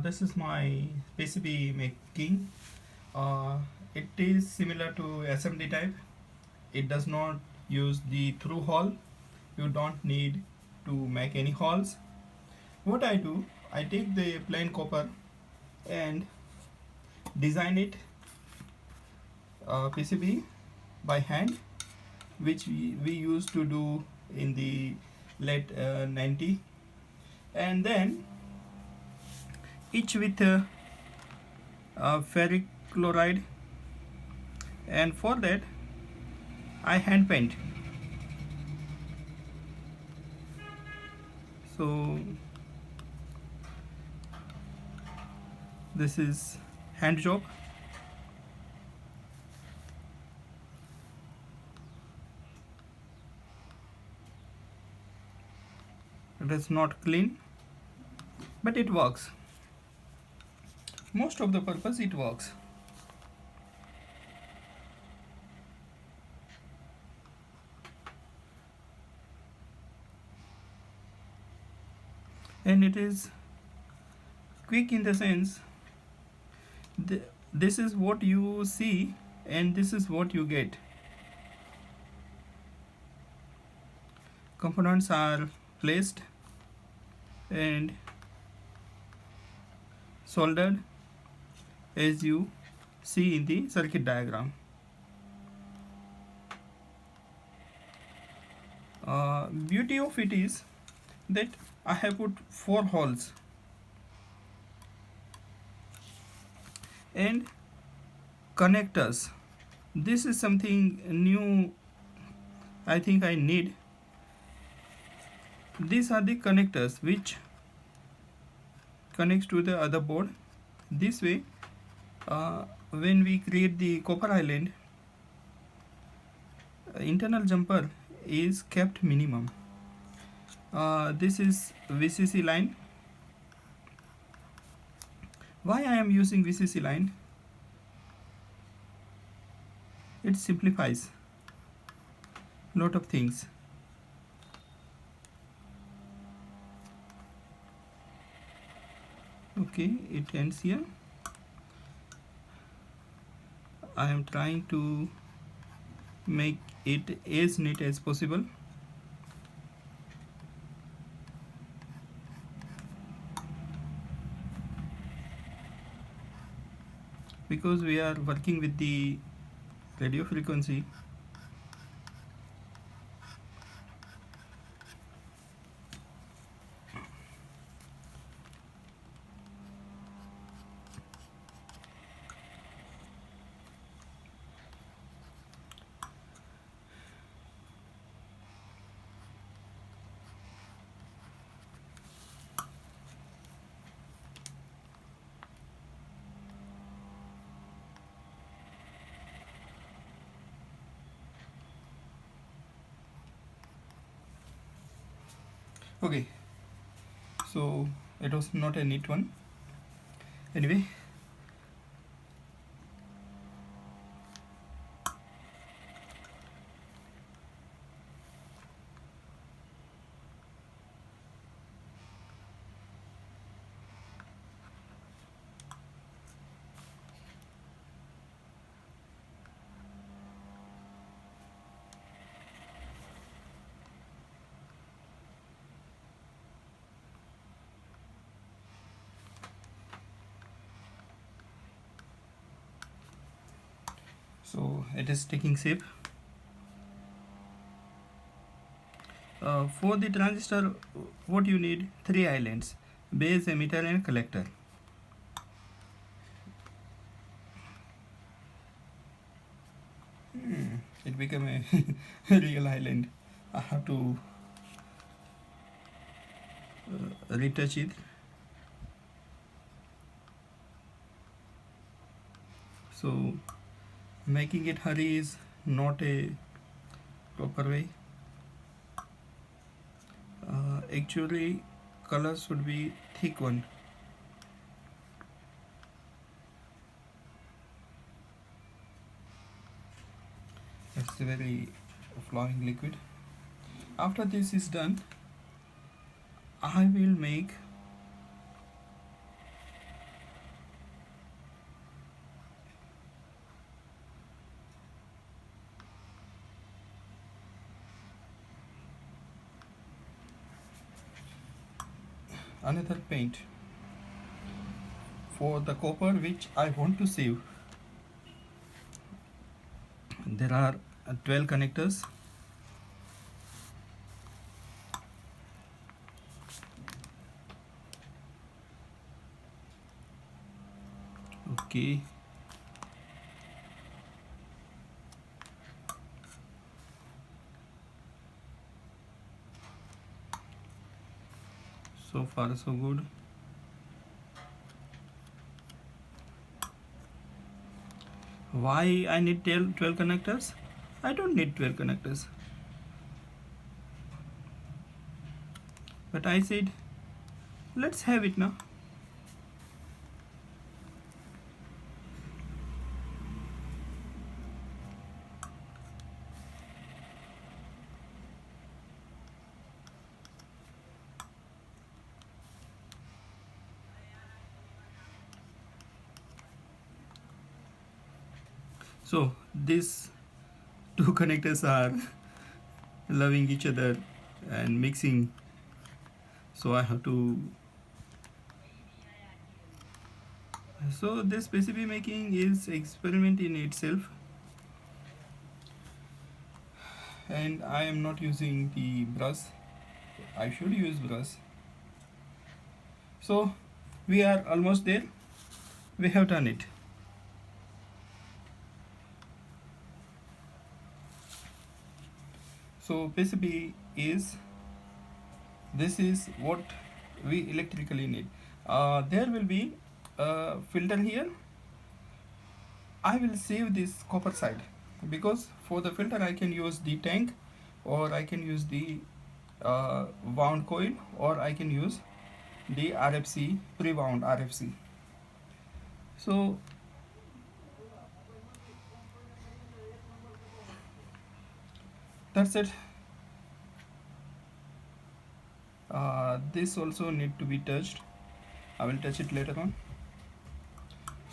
This is my PCB making. Uh, it is similar to SMD type. It does not use the through hole. You don't need to make any holes. What I do, I take the plain copper and design it PCB by hand, which we used to do in the late 90, and then each with ferric chloride, and for that I hand paint. So this is hand job. It is not clean, but it works. Most of the purpose it works. And it is quick in the sense this is what you see and this is what you get. Components are placed and soldered as you see in the circuit diagram. Beauty of it is that I have put 4 holes and connectors. This is something new I think I need. These are the connectors which connects to the other board. This way when we create the copper island, internal jumper is kept minimum. This is VCC line. Why I am using VCC line? It simplifies lot of things. Okay, it ends here. I am trying to make it as neat as possible. Because we are working with the radio frequency, okay, so it was not a neat one. Anyway, so it is taking shape. For the transistor, what you need? 3 islands: base, emitter and collector. It became a real island. I have to retouch it. So making it hurry is not a proper way. Actually color should be thick one. It's a very flowing liquid. After this is done, I will make another paint for the copper which I want to save. There are 12 connectors. Okay, so far so good. Why I need 12 connectors? I don't need 12 connectors, but I said let's have it now. So these two connectors are loving each other and mixing, so I have to. So this PCB making is experiment in itself, and I am not using the brush. I should use brush. So we are almost there. We have done it. So PCB is, this is what we electrically need. There will be a filter here. I will save this copper side because for the filter I can use the tank, or I can use the wound coil, or I can use the RFC, pre-wound RFC. So that's it. This also need to be touched. I will touch it later on.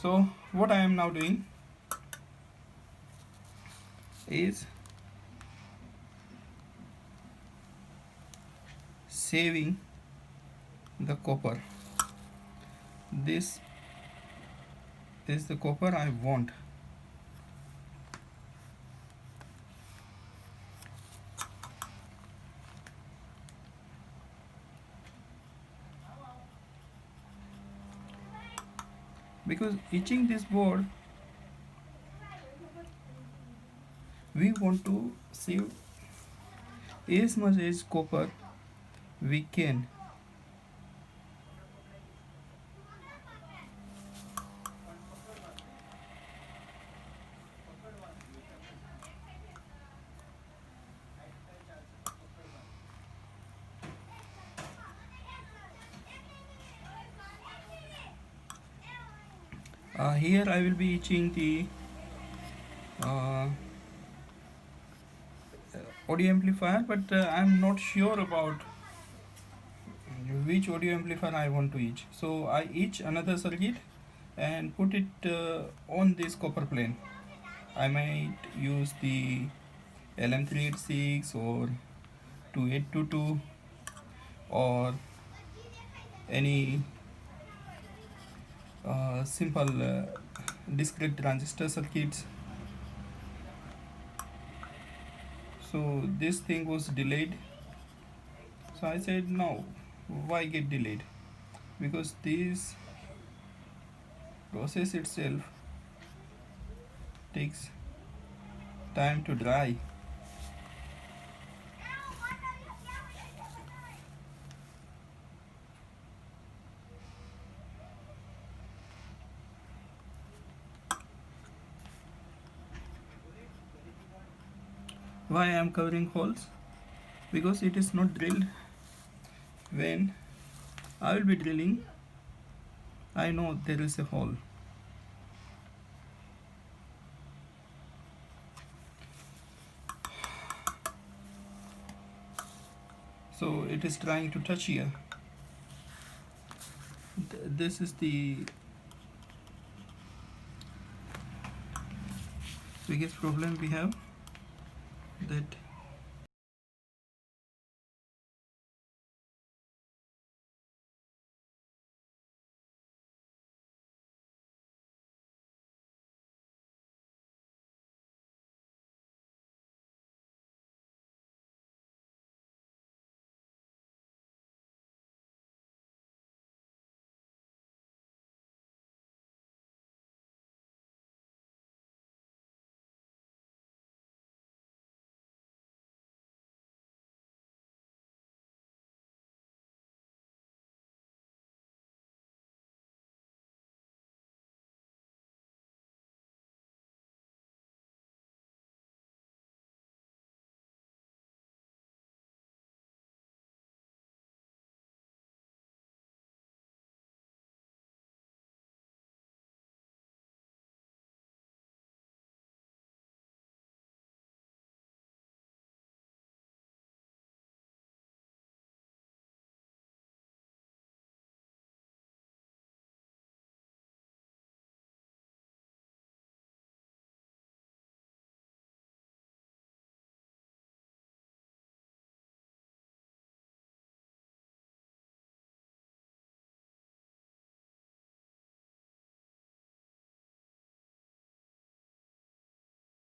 So what I am now doing is saving the copper. This is the copper I want. Because etching this board, we want to save as much as copper we can. Here I will be etching the audio amplifier, but I'm not sure about which audio amplifier I want to etch. So I etch another circuit and put it on this copper plane. I might use the LM386 or 2822 or any simple discrete transistor circuits. So this thing was delayed, so I said no, why get delayed, because this process itself takes time to dry. Why I am covering holes? Because it is not drilled. When I will be drilling, I know there is a hole. So it is trying to touch here. This is the biggest problem we have, that